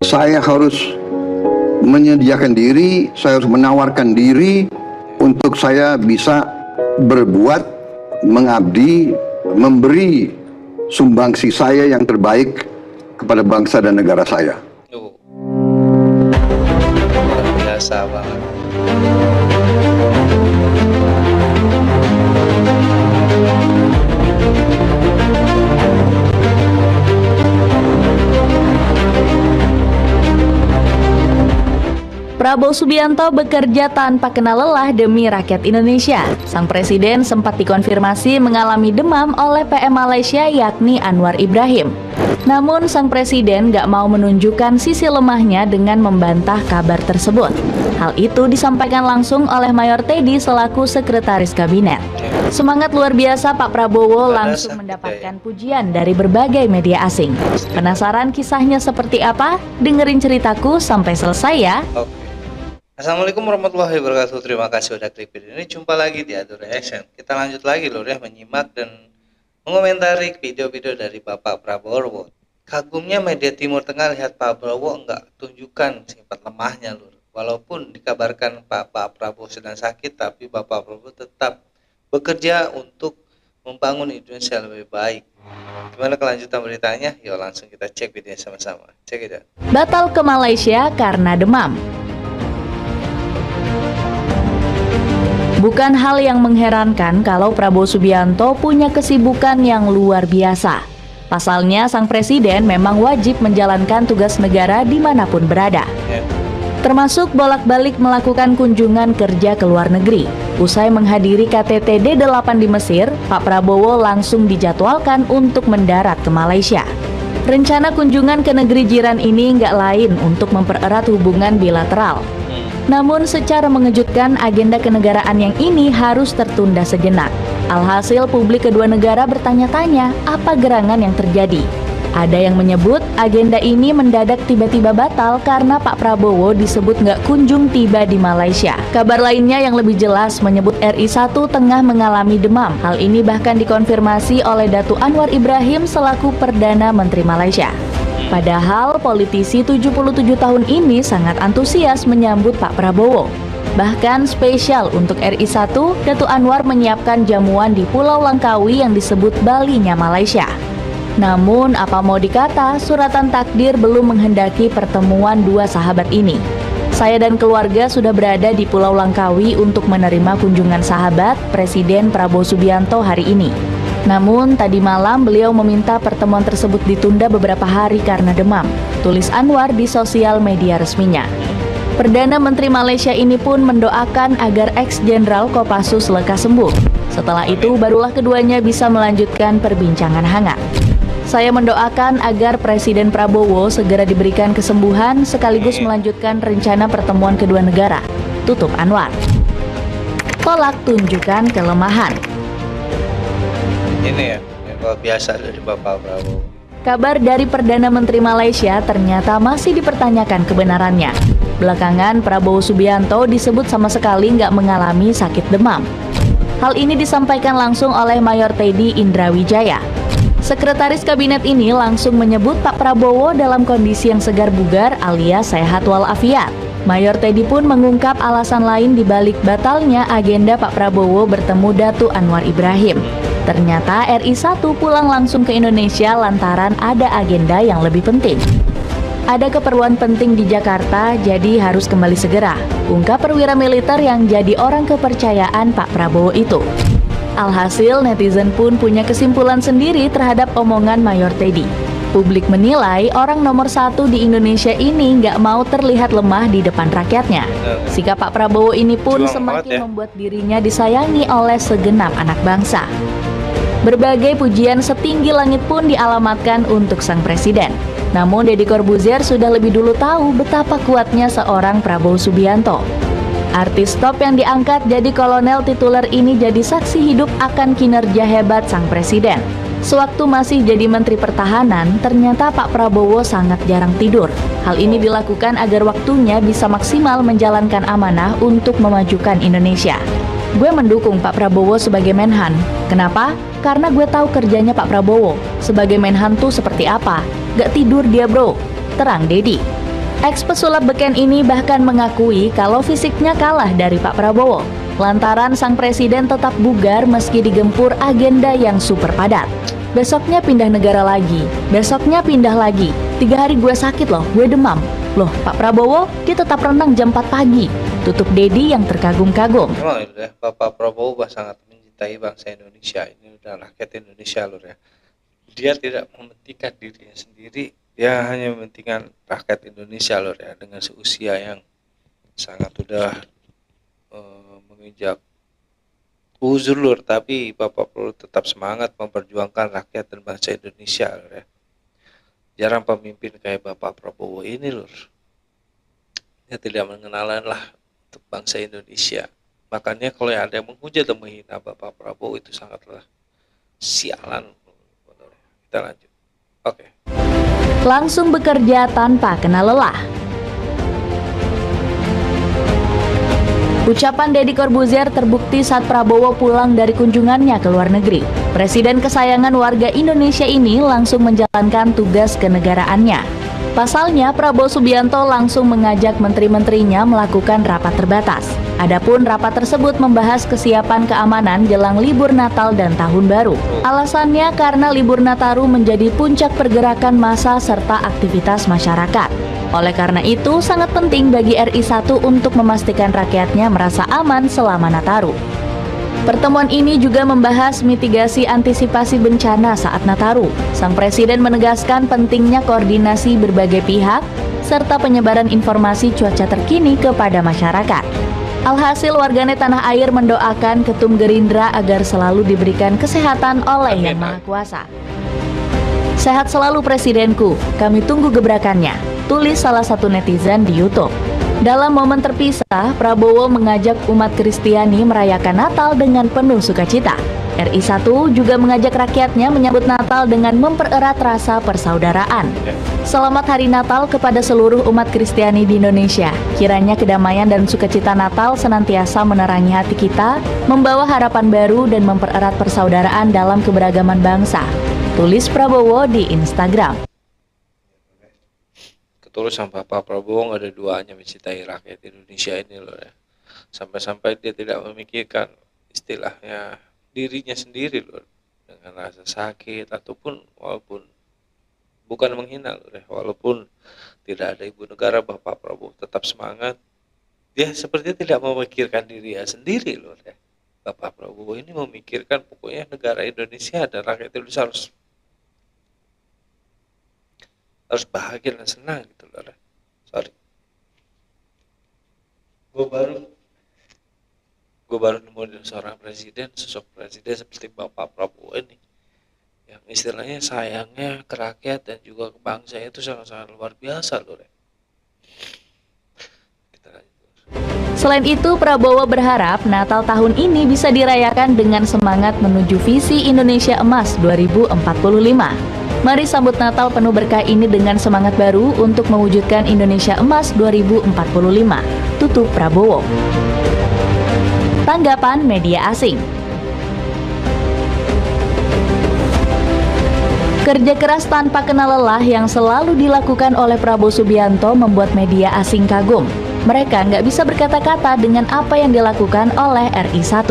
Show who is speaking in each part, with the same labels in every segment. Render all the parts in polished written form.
Speaker 1: Saya harus menyediakan diri, saya harus menawarkan diri untuk saya bisa berbuat, mengabdi, memberi sumbangsi saya yang terbaik kepada bangsa dan negara saya.
Speaker 2: Luar biasa banget.
Speaker 3: Prabowo Subianto bekerja tanpa kenal lelah demi rakyat Indonesia. Sang presiden sempat dikonfirmasi mengalami demam oleh PM Malaysia yakni Anwar Ibrahim. Namun sang presiden gak mau menunjukkan sisi lemahnya dengan membantah kabar tersebut. Hal itu disampaikan langsung oleh Mayor Teddy selaku sekretaris kabinet. Semangat luar biasa Pak Prabowo langsung mendapatkan pujian dari berbagai media asing. Penasaran kisahnya seperti apa? Dengerin ceritaku sampai selesai ya.
Speaker 2: Oke. Assalamualaikum warahmatullahi wabarakatuh. Terima kasih sudah klik video ini. Jumpa lagi di Ado Reaction. Kita lanjut lagi lur ya, menyimak dan mengomentari video-video dari Bapak Prabowo. Kagumnya media Timur Tengah lihat Pak Prabowo enggak tunjukkan sifat lemahnya lur. Walaupun dikabarkan Pak Prabowo sedang sakit, tapi Bapak Prabowo tetap bekerja untuk membangun Indonesia lebih baik. Gimana kelanjutan beritanya? Yuk langsung kita cek videonya sama-sama. Cek itu.
Speaker 3: Batal ke Malaysia karena demam. Bukan hal yang mengherankan kalau Prabowo Subianto punya kesibukan yang luar biasa. Pasalnya, sang presiden memang wajib menjalankan tugas negara dimanapun berada. Termasuk bolak-balik melakukan kunjungan kerja ke luar negeri. Usai menghadiri KTT D8 di Mesir, Pak Prabowo langsung dijadwalkan untuk mendarat ke Malaysia. Rencana kunjungan ke negeri jiran ini nggak lain untuk mempererat hubungan bilateral. Namun secara mengejutkan agenda kenegaraan yang ini harus tertunda sejenak. Alhasil publik kedua negara bertanya-tanya apa gerangan yang terjadi. Ada yang menyebut agenda ini mendadak tiba-tiba batal karena Pak Prabowo disebut nggak kunjung tiba di Malaysia. Kabar lainnya yang lebih jelas menyebut RI1 tengah mengalami demam. Hal ini bahkan dikonfirmasi oleh Datuk Anwar Ibrahim selaku Perdana Menteri Malaysia. Padahal politisi 77 tahun ini sangat antusias menyambut Pak Prabowo. Bahkan spesial untuk RI1, Datuk Anwar menyiapkan jamuan di Pulau Langkawi yang disebut Balinya Malaysia. Namun apa mau dikata, suratan takdir belum menghendaki pertemuan dua sahabat ini. Saya dan keluarga sudah berada di Pulau Langkawi untuk menerima kunjungan sahabat Presiden Prabowo Subianto hari ini. Namun tadi malam beliau meminta pertemuan tersebut ditunda beberapa hari karena demam, tulis Anwar di sosial media resminya. Perdana Menteri Malaysia ini pun mendoakan agar ex-jenderal Kopassus lekas sembuh. Setelah itu barulah keduanya bisa melanjutkan perbincangan hangat. Saya mendoakan agar Presiden Prabowo segera diberikan kesembuhan sekaligus melanjutkan rencana pertemuan kedua negara, tutup Anwar. Tolak tunjukkan kelemahan.
Speaker 2: Ini ya, yang luar biasa dari Bapak Prabowo.
Speaker 3: Kabar dari Perdana Menteri Malaysia ternyata masih dipertanyakan kebenarannya. Belakangan Prabowo Subianto disebut sama sekali nggak mengalami sakit demam. Hal ini disampaikan langsung oleh Mayor Teddy Indrawijaya. Sekretaris Kabinet ini langsung menyebut Pak Prabowo dalam kondisi yang segar bugar alias sehat walafiat. Mayor Teddy pun mengungkap alasan lain dibalik batalnya agenda Pak Prabowo bertemu Datuk Anwar Ibrahim. Ternyata RI1 pulang langsung ke Indonesia lantaran ada agenda yang lebih penting. Ada keperluan penting di Jakarta, jadi harus kembali segera, ungkap perwira militer yang jadi orang kepercayaan Pak Prabowo itu. Alhasil netizen pun punya kesimpulan sendiri terhadap omongan Mayor Teddy. Publik menilai orang nomor satu di Indonesia ini nggak mau terlihat lemah di depan rakyatnya. Sikap Pak Prabowo ini pun semakin membuat dirinya disayangi oleh segenap anak bangsa. Berbagai pujian setinggi langit pun dialamatkan untuk sang presiden. Namun Deddy Corbuzier sudah lebih dulu tahu betapa kuatnya seorang Prabowo Subianto. Artis top yang diangkat jadi kolonel tituler ini jadi saksi hidup akan kinerja hebat sang presiden. Sewaktu masih jadi Menteri Pertahanan, ternyata Pak Prabowo sangat jarang tidur. Hal ini dilakukan agar waktunya bisa maksimal menjalankan amanah untuk memajukan Indonesia. Gue mendukung Pak Prabowo sebagai Menhan. Kenapa? Karena gue tahu kerjanya Pak Prabowo. Sebagai Menhan tuh seperti apa. Gak tidur dia bro, terang Deddy. Ex-pesulap beken ini bahkan mengakui kalau fisiknya kalah dari Pak Prabowo, lantaran sang presiden tetap bugar meski digempur agenda yang super padat. Besoknya pindah negara lagi, besoknya pindah lagi. 3 hari gue sakit loh, gue demam. Loh, Pak Prabowo, dia tetap renang jam 4 pagi. Tutup Dedi yang terkagum-kagum.
Speaker 2: Memang itu ya, Bapak Prabowo sangat mencintai bangsa Indonesia. Ini udah rakyat Indonesia loh ya. Dia tidak mementingkan dirinya sendiri, dia hanya mementingkan rakyat Indonesia loh ya, dengan seusia yang sangat udah menginjak uzur lur, tapi Bapak perlu tetap semangat memperjuangkan rakyat dan bangsa Indonesia lur ya. Jarang pemimpin kayak Bapak Prabowo ini lur. Dia tidak mengenalan lah untuk bangsa Indonesia. Makanya kalau ada yang menghujat dan menghina Bapak Prabowo itu sangatlah sialan. Kita lanjut. Oke.
Speaker 3: Langsung bekerja tanpa kena lelah. Ucapan Deddy Corbuzier terbukti saat Prabowo pulang dari kunjungannya ke luar negeri. Presiden kesayangan warga Indonesia ini langsung menjalankan tugas kenegaraannya. Pasalnya, Prabowo Subianto langsung mengajak menteri-menterinya melakukan rapat terbatas. Adapun rapat tersebut membahas kesiapan keamanan jelang libur Natal dan Tahun Baru. Alasannya karena libur Nataru menjadi puncak pergerakan massa serta aktivitas masyarakat. Oleh karena itu, sangat penting bagi RI1 untuk memastikan rakyatnya merasa aman selama Nataru. Pertemuan ini juga membahas mitigasi antisipasi bencana saat Nataru. Sang Presiden menegaskan pentingnya koordinasi berbagai pihak, serta penyebaran informasi cuaca terkini kepada masyarakat. Alhasil warganet tanah air mendoakan Ketum Gerindra agar selalu diberikan kesehatan oleh Yang Maha Kuasa. Sehat selalu Presidenku, kami tunggu gebrakannya, tulis salah satu netizen di YouTube. Dalam momen terpisah, Prabowo mengajak umat Kristiani merayakan Natal dengan penuh sukacita. RI1 juga mengajak rakyatnya menyambut Natal dengan mempererat rasa persaudaraan. Selamat Hari Natal kepada seluruh umat Kristiani di Indonesia. Kiranya kedamaian dan sukacita Natal senantiasa menerangi hati kita, membawa harapan baru dan mempererat persaudaraan dalam keberagaman bangsa, tulis Prabowo di Instagram.
Speaker 2: Ketulusan Bapak Prabowo nggak ada duanya mencintai rakyat Indonesia ini loh ya. Sampai-sampai dia tidak memikirkan istilahnya dirinya sendiri loh, dengan rasa sakit ataupun walaupun bukan menghina loh ya, walaupun tidak ada ibu negara, Bapak Prabowo tetap semangat. Dia seperti tidak memikirkan dirinya sendiri loh ya. Bapak Prabowo ini memikirkan pokoknya negara Indonesia dan rakyat Indonesia harus bahagia dan senang gitu loh. Sorry, gue baru nemu seorang presiden, sosok presiden seperti Bapak Prabowo ini, yang istilahnya sayangnya ke rakyat dan juga ke bangsa itu sangat-sangat luar biasa loh. Kita lanjut.
Speaker 3: Selain itu, Prabowo berharap Natal tahun ini bisa dirayakan dengan semangat menuju visi Indonesia Emas 2045. Mari sambut Natal penuh berkah ini dengan semangat baru untuk mewujudkan Indonesia Emas 2045, tutup Prabowo. Tanggapan media asing. Kerja keras tanpa kenal lelah yang selalu dilakukan oleh Prabowo Subianto membuat media asing kagum. Mereka nggak bisa berkata-kata dengan apa yang dilakukan oleh RI1.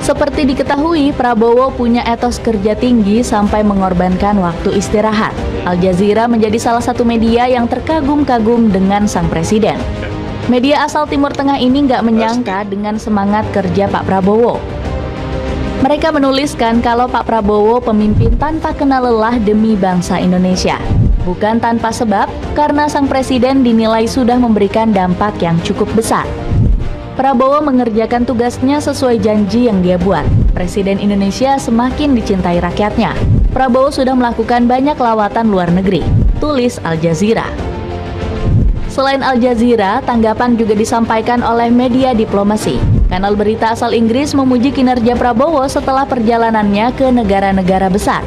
Speaker 3: Seperti diketahui, Prabowo punya etos kerja tinggi sampai mengorbankan waktu istirahat. Al Jazeera menjadi salah satu media yang terkagum-kagum dengan sang presiden. Media asal Timur Tengah ini nggak menyangka dengan semangat kerja Pak Prabowo. Mereka menuliskan kalau Pak Prabowo pemimpin tanpa kenal lelah demi bangsa Indonesia. Bukan tanpa sebab, karena sang presiden dinilai sudah memberikan dampak yang cukup besar. Prabowo mengerjakan tugasnya sesuai janji yang dia buat. Presiden Indonesia semakin dicintai rakyatnya. Prabowo sudah melakukan banyak lawatan luar negeri, tulis Al Jazeera. Selain Al Jazeera, tanggapan juga disampaikan oleh media diplomasi. Kanal berita asal Inggris memuji kinerja Prabowo setelah perjalanannya ke negara-negara besar.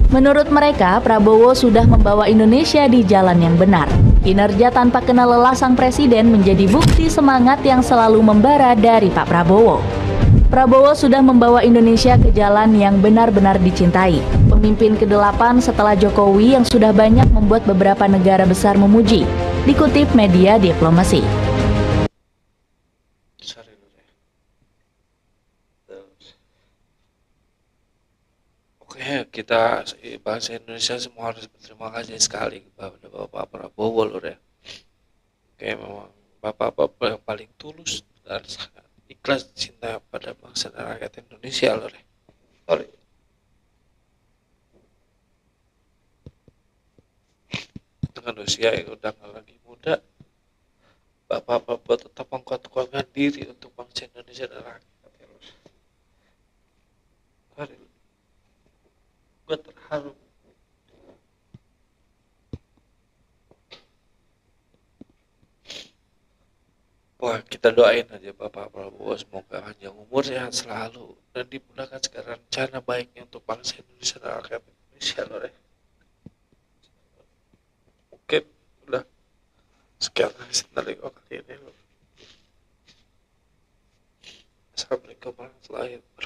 Speaker 3: Menurut mereka, Prabowo sudah membawa Indonesia di jalan yang benar. Kinerja tanpa kenal lelah sang presiden menjadi bukti semangat yang selalu membara dari Pak Prabowo. Prabowo sudah membawa Indonesia ke jalan yang benar-benar dicintai. Pemimpin ke-8 setelah Jokowi yang sudah banyak membuat beberapa negara besar memuji. dikutip media Diplomasi.
Speaker 2: Sorry Lur ya. Terus. Oke, kita bangsa Indonesia semua harus berterima kasih sekali kepada Bapak Prabowo Lur ya. Oke, memang Bapak yang paling tulus dan sangat ikhlas cinta pada bangsa dan rakyat Indonesia Lur ya. Sorry. Dengan usia yang udah nggak lagi muda, Bapak tetap menguatkan diri untuk bangsa Indonesia dan rakyat ya Lur. Sorry. Gue terharu. Wah, kita doain aja Bapak Prabowo semoga panjang umur, sehat selalu, dan dimudahkan segala rencana baiknya untuk bangsa Indonesia dan rakyat Indonesia Lur ya. Mungkin udah sekian dari kali ini Lur. Assalamualaikum warahmatullahi wabarakatuh.